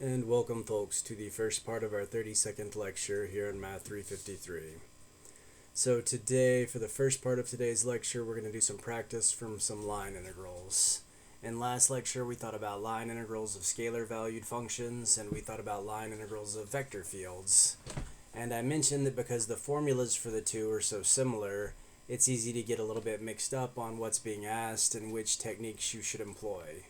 And welcome, folks, to the first part of our 30-second lecture here in Math 353. So today, for the first part of today's lecture, we're going to do some practice from some line integrals. In last lecture, we thought about line integrals of scalar-valued functions, and we thought about line integrals of vector fields. And I mentioned that because the formulas for the two are so similar, it's easy to get a little bit mixed up on what's being asked and which techniques you should employ.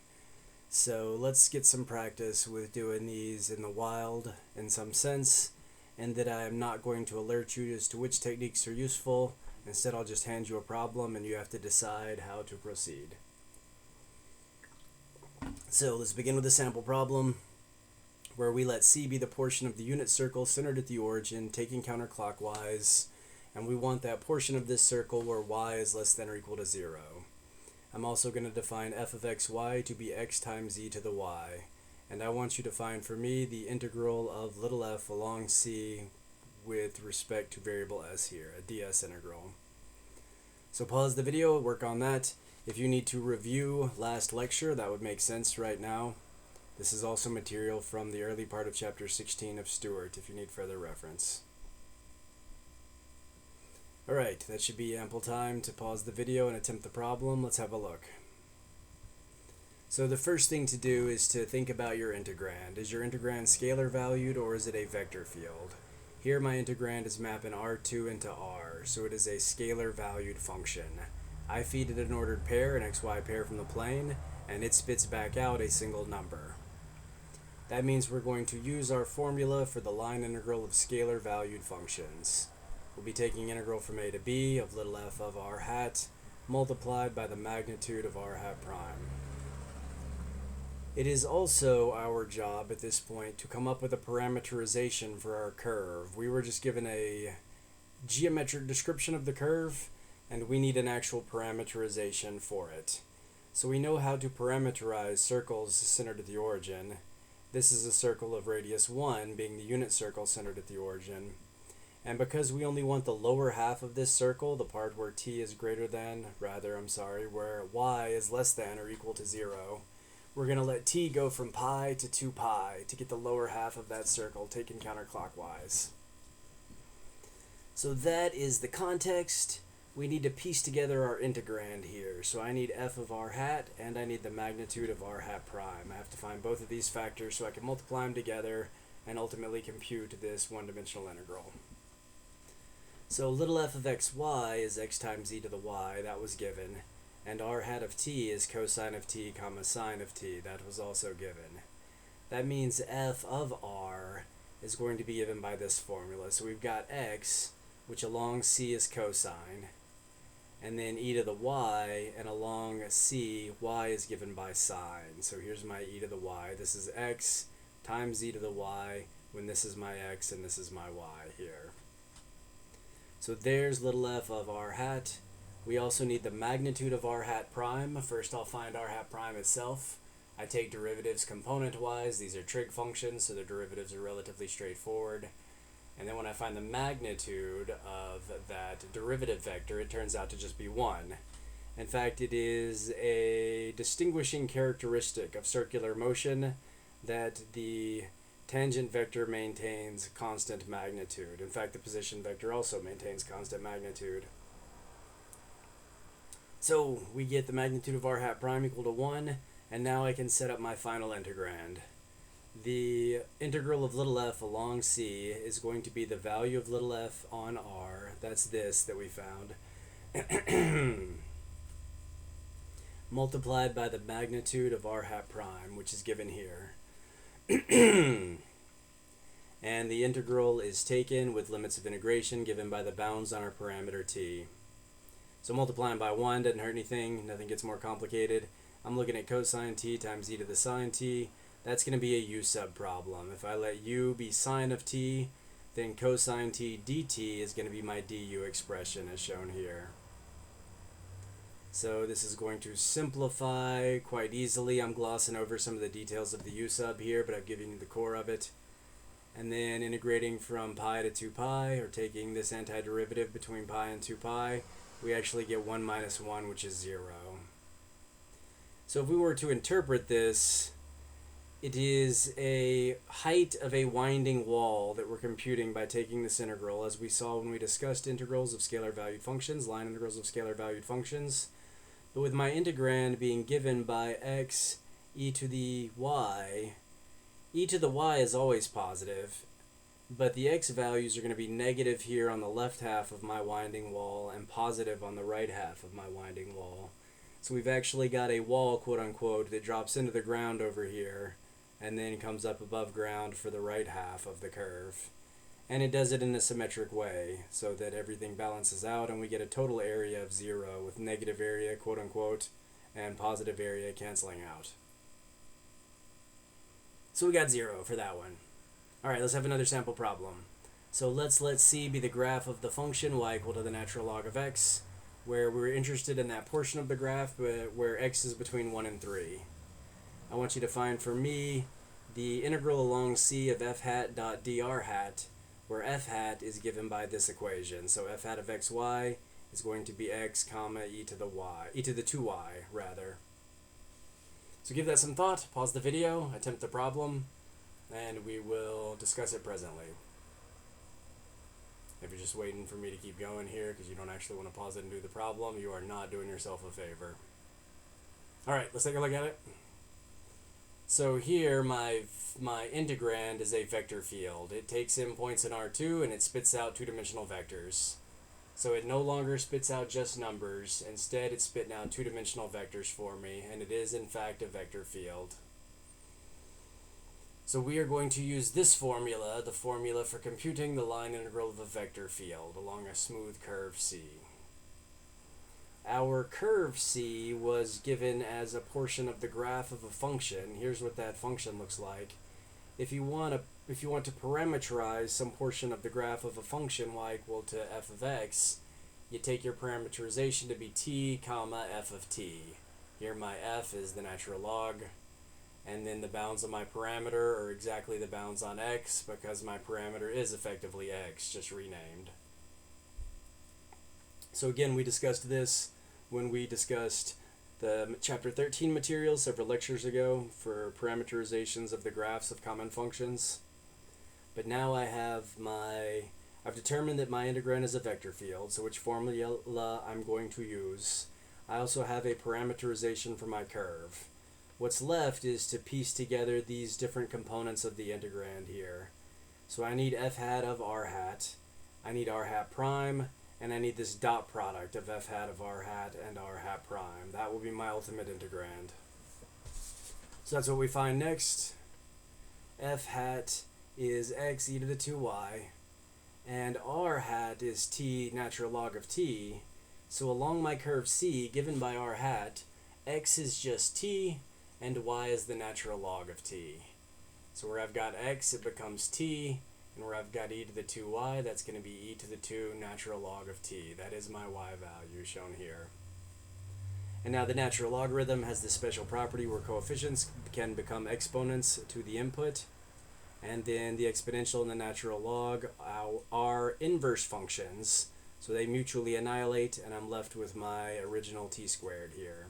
So let's get some practice with doing these in the wild in some sense, and that I am not going to alert you as to which techniques are useful. Instead, I'll just hand you a problem and you have to decide how to proceed. So let's begin with a sample problem where we let C be the portion of the unit circle centered at the origin, taking counterclockwise, and we want that portion of this circle where y is less than or equal to 0. I'm also going to define f of xy to be x times e to the y. And I want you to find for me the integral of little f along c with respect to variable s here, a ds integral. So pause the video, work on that. If you need to review last lecture, that would make sense right now. This is also material from the early part of chapter 16 of Stewart if you need further reference. Alright, that should be ample time to pause the video and attempt the problem. Let's have a look. So the first thing to do is to think about your integrand. Is your integrand scalar valued or is it a vector field? Here my integrand is mapping R2 into R, so it is a scalar valued function. I feed it an ordered pair, an xy pair from the plane, and it spits back out a single number. That means we're going to use our formula for the line integral of scalar valued functions. We'll be taking integral from a to b of little f of r hat multiplied by the magnitude of r hat prime. It is also our job at this point to come up with a parameterization for our curve. We were just given a geometric description of the curve, and we need an actual parameterization for it. So we know how to parameterize circles centered at the origin. This is a circle of radius 1, being the unit circle centered at the origin. And because we only want the lower half of this circle, the part where t is greater than, where y is less than or equal to 0, we're going to let t go from pi to 2 pi to get the lower half of that circle taken counterclockwise. So that is the context. We need to piece together our integrand here. So I need f of r hat and I need the magnitude of r hat prime. I have to find both of these factors so I can multiply them together and ultimately compute this one-dimensional integral. So little f of xy is x times e to the y, that was given, and r hat of t is cosine of t comma sine of t, that was also given. That means f of r is going to be given by this formula. So we've got x, which along c is cosine, and then e to the y, and along c, y is given by sine. So here's my e to the y. This is x times e to the y, when this is my x and this is my y here. So there's little f of r hat. We also need the magnitude of r hat prime. First I'll find r hat prime itself. I take derivatives component-wise. These are trig functions, so the derivatives are relatively straightforward. And then when I find the magnitude of that derivative vector, it turns out to just be 1. In fact, it is a distinguishing characteristic of circular motion that the tangent vector maintains constant magnitude. In fact, the position vector also maintains constant magnitude. So we get the magnitude of r hat prime equal to 1, and now I can set up my final integrand. The integral of little f along c is going to be the value of little f on r, that's this that we found, multiplied by the magnitude of r hat prime, which is given here. And the integral is taken with limits of integration given by the bounds on our parameter t. So multiplying by 1 doesn't hurt anything, nothing gets more complicated. I'm looking at cosine t times e to the sine t. That's going to be a u sub problem. If I let u be sine of t, then cosine t dt is going to be my du expression as shown here. So this is going to simplify quite easily. I'm glossing over some of the details of the u sub here, but I've given you the core of it. And then integrating from pi to 2 pi, or taking this antiderivative between pi and 2 pi, we actually get 1 minus 1, which is 0. So if we were to interpret this It is a height of a winding wall that we're computing by taking this integral, as we saw when we discussed integrals of scalar valued functions, line integrals of scalar valued functions. But with my integrand being given by x e to the y, e to the y is always positive, but the x values are going to be negative here on the left half of my winding wall and positive on the right half of my winding wall. So we've actually got a wall, quote unquote, that drops into the ground over here and then comes up above ground for the right half of the curve. And it does it in a symmetric way so that everything balances out and we get a total area of 0 with negative area, quote unquote, and positive area canceling out. So we got 0 for that one. Alright, let's have another sample problem. So let's let C be the graph of the function y equal to the natural log of x, where we're interested in that portion of the graph where x is between 1 and 3. I want you to find for me the integral along C of f hat dot dr hat, where f hat is given by this equation. So f hat of xy is going to be x comma e to the 2y rather. So give that some thought, pause the video, attempt the problem, and we will discuss it presently. If you're just waiting for me to keep going here because you don't actually want to pause it and do the problem, you are not doing yourself a favor. Alright, let's take a look at it. So here my integrand is a vector field. It takes in points in R2 and it spits out two-dimensional vectors. So it no longer spits out just numbers. Instead, it's spitting out two-dimensional vectors for me, and it is in fact a vector field. So we are going to use this formula, the formula for computing the line integral of a vector field along a smooth curve C. Our curve C was given as a portion of the graph of a function. Here's what that function looks like. If you want to parameterize some portion of the graph of a function y equal to f of x, you take your parameterization to be t comma f of t. Here my f is the natural log, and then the bounds of my parameter are exactly the bounds on x because my parameter is effectively x, just renamed. So again, we discussed this when we discussed the chapter 13 material several lectures ago for parameterizations of the graphs of common functions. But now I've determined that my integrand is a vector field, so which formula I'm going to use. I also have a parameterization for my curve. What's left is to piece together these different components of the integrand here. So I need f hat of r hat, I need r hat prime, and I need this dot product of f hat of r hat and r hat prime. That will be my ultimate integrand. So that's what we find next. F hat is x e to the 2y, and r hat is t natural log of t. So along my curve C, given by r hat, x is just t, and y is the natural log of t. So where I've got x, it becomes t, and where I've got e to the 2y, that's going to be e to the 2 natural log of t. That is my y value shown here. And now the natural logarithm has this special property where coefficients can become exponents to the input, and then the exponential and the natural log are inverse functions, so they mutually annihilate, and I'm left with my original t squared here.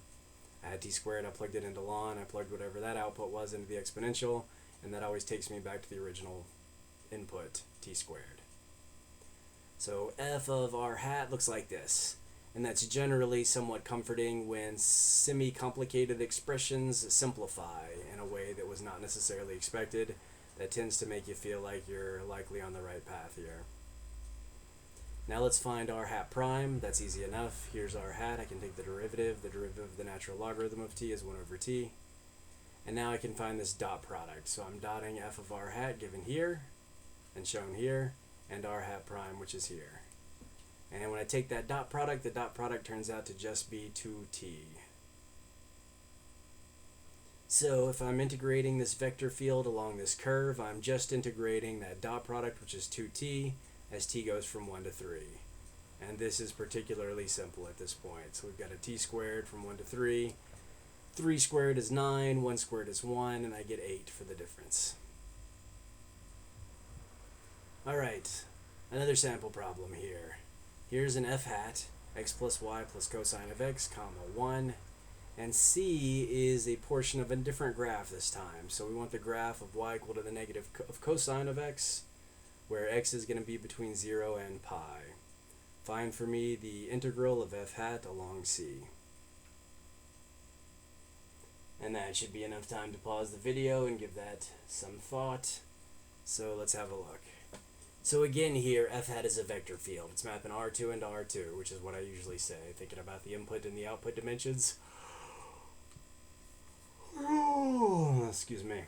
I had t squared, I plugged it into ln, I plugged whatever that output was into the exponential, and that always takes me back to the original input, t squared. So f of r hat looks like this, and that's generally somewhat comforting when semi-complicated expressions simplify in a way that was not necessarily expected. That tends to make you feel like you're likely on the right path here. Now let's find r hat prime. That's easy enough. Here's r hat. I can take the derivative. The derivative of the natural logarithm of t is 1 over t. And now I can find this dot product. So I'm dotting f of r hat given here and shown here, and r hat prime, which is here. And when I take that dot product, the dot product turns out to just be 2t. So if I'm integrating this vector field along this curve, I'm just integrating that dot product, which is 2t, as t goes from 1 to 3. And this is particularly simple at this point. So we've got a t squared from 1 to 3. 3 squared is 9, 1 squared is 1, and I get 8 for the difference. Alright, another sample problem here. Here's an f hat, x plus y plus cosine of x, comma 1. And c is a portion of a different graph this time. So we want the graph of y equal to the negative of cosine of x, where x is going to be between 0 and pi. Find for me the integral of f hat along c. And that should be enough time to pause the video and give that some thought. So let's have a look. So again here, f hat is a vector field. It's mapping R2 into R2, which is what I usually say, thinking about the input and the output dimensions. Excuse me.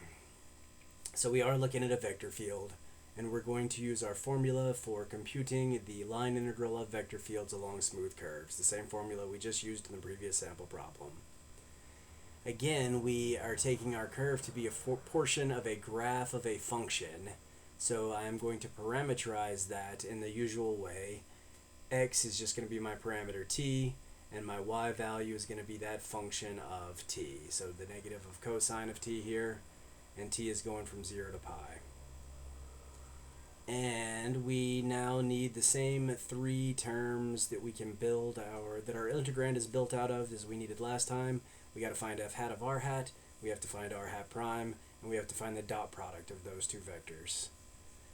So we are looking at a vector field, and we're going to use our formula for computing the line integral of vector fields along smooth curves, the same formula we just used in the previous sample problem. Again, we are taking our curve to be a portion of a graph of a function, so I'm going to parameterize that in the usual way. X is just going to be my parameter t, and my y value is going to be that function of t. So the negative of cosine of t here, and t is going from 0 to pi. And we now need the same three terms that we can build that our integrand is built out of as we needed last time. We got to find f hat of r hat, we have to find r hat prime, and we have to find the dot product of those two vectors.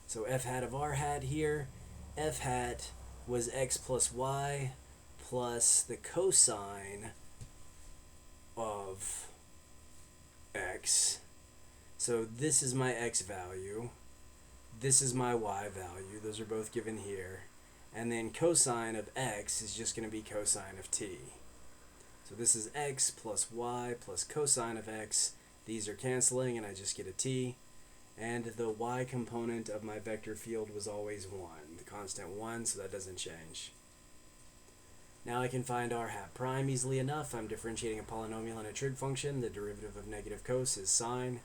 So f hat of r hat here, f hat was x plus y plus the cosine of x. So this is my x value, this is my y value, those are both given here, and then cosine of x is just going to be cosine of t. So this is x plus y plus cosine of x. These are canceling and I just get a t. And the y component of my vector field was always 1, the constant 1, so that doesn't change. Now I can find r hat prime easily enough. I'm differentiating a polynomial and a trig function. The derivative of negative cos is sine.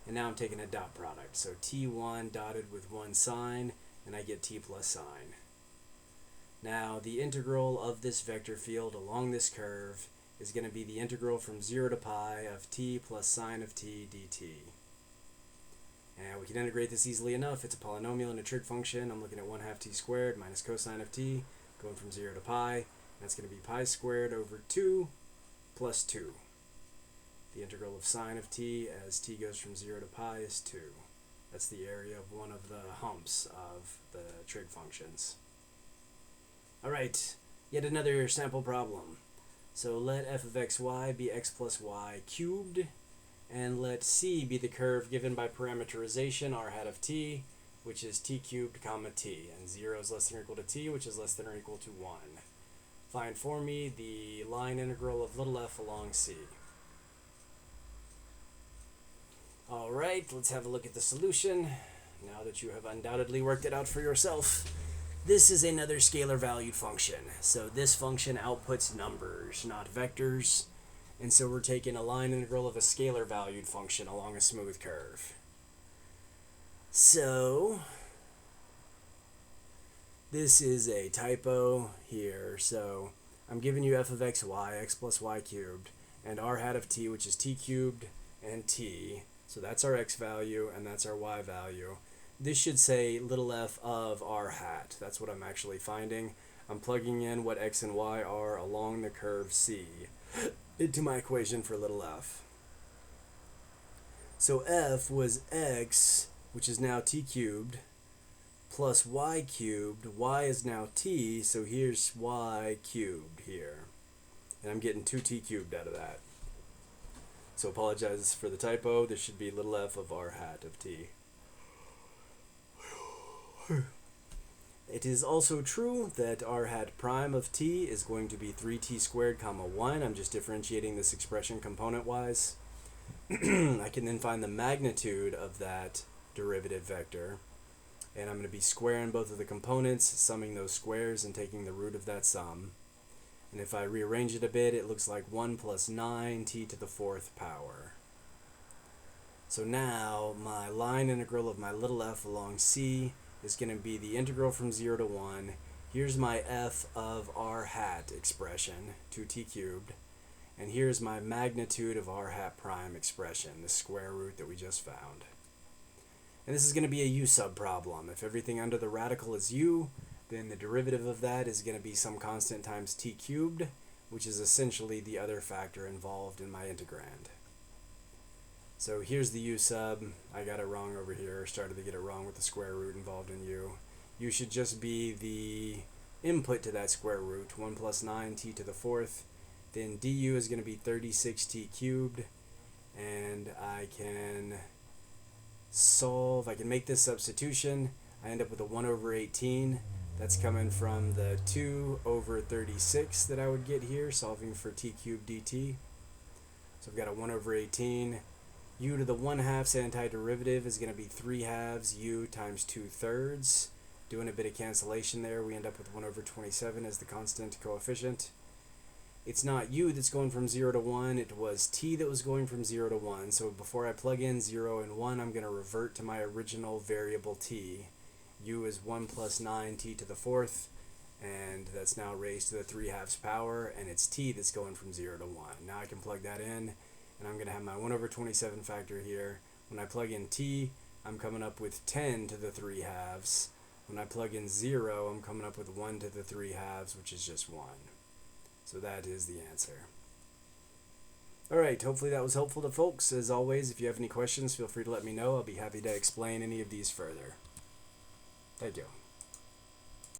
And now I'm taking a dot product. So t1 dotted with 1 sine, and I get t plus sine. Now the integral of this vector field along this curve is going to be the integral from 0 to pi of t plus sine of t dt. And we can integrate this easily enough. It's a polynomial and a trig function. I'm looking at 1/2 t squared minus cosine of t, going from 0 to pi. That's going to be pi squared over 2 plus 2. The integral of sine of t as t goes from 0 to pi is 2. That's the area of one of the humps of the trig functions. Alright, yet another sample problem. So let f of xy be x plus y cubed, and let c be the curve given by parameterization r hat of t, which is t cubed comma t, and 0 is less than or equal to t, which is less than or equal to 1. Find for me the line integral of little f along c. Alright, let's have a look at the solution, now that you have undoubtedly worked it out for yourself. This is another scalar valued function. So this function outputs numbers, not vectors. And so we're taking a line integral of a scalar valued function along a smooth curve. So this is a typo here. So I'm giving you f of xy, x plus y cubed, and r hat of t, which is t cubed and t. So that's our x value and that's our y value. This should say little f of r hat. That's what I'm actually finding. I'm plugging in what x and y are along the curve c into my equation for little f. So f was x, which is now t cubed, plus y cubed. Y is now t, so here's y cubed here. And I'm getting 2t cubed out of that. So apologize for the typo. This should be little f of r hat of t. It is also true that r hat prime of t is going to be 3t squared comma 1. I'm just differentiating this expression component-wise. I can then find the magnitude of that derivative vector. And I'm going to be squaring both of the components, summing those squares, and taking the root of that sum. And if I rearrange it a bit, it looks like 1 plus 9 t to the 4th power. So now my line integral of my little f along c is going to be the integral from 0 to 1. Here's my f of r hat expression, 2t cubed. And here's my magnitude of r hat prime expression, the square root that we just found. And this is going to be a u sub problem. If everything under the radical is u, then the derivative of that is going to be some constant times t cubed, which is essentially the other factor involved in my integrand. So here's the u sub. I got it wrong over here, started to get it wrong with the square root involved in u. U should just be the input to that square root, 1 plus 9t to the 4th. Then du is going to be 36t cubed, and I can solve, I can make this substitution. I end up with a 1 over 18. That's coming from the 2 over 36 that I would get here, solving for t cubed dt. So I've got a 1 over 18. U to the 1/2's antiderivative is going to be 3/2 u times 2/3. Doing a bit of cancellation there, we end up with 1 over 27 as the constant coefficient. It's not u that's going from 0 to 1, it was t that was going from 0 to 1. So before I plug in 0 and 1, I'm going to revert to my original variable t. U is 1 plus 9t to the 4th, and that's now raised to the 3/2 power, and it's t that's going from 0 to 1. Now I can plug that in, and I'm going to have my 1 over 27 factor here. When I plug in t, I'm coming up with 10 to the 3/2. When I plug in 0, I'm coming up with 1 to the 3/2, which is just 1. So that is the answer. Alright, hopefully that was helpful to folks. As always, if you have any questions, feel free to let me know. I'll be happy to explain any of these further. Thank you.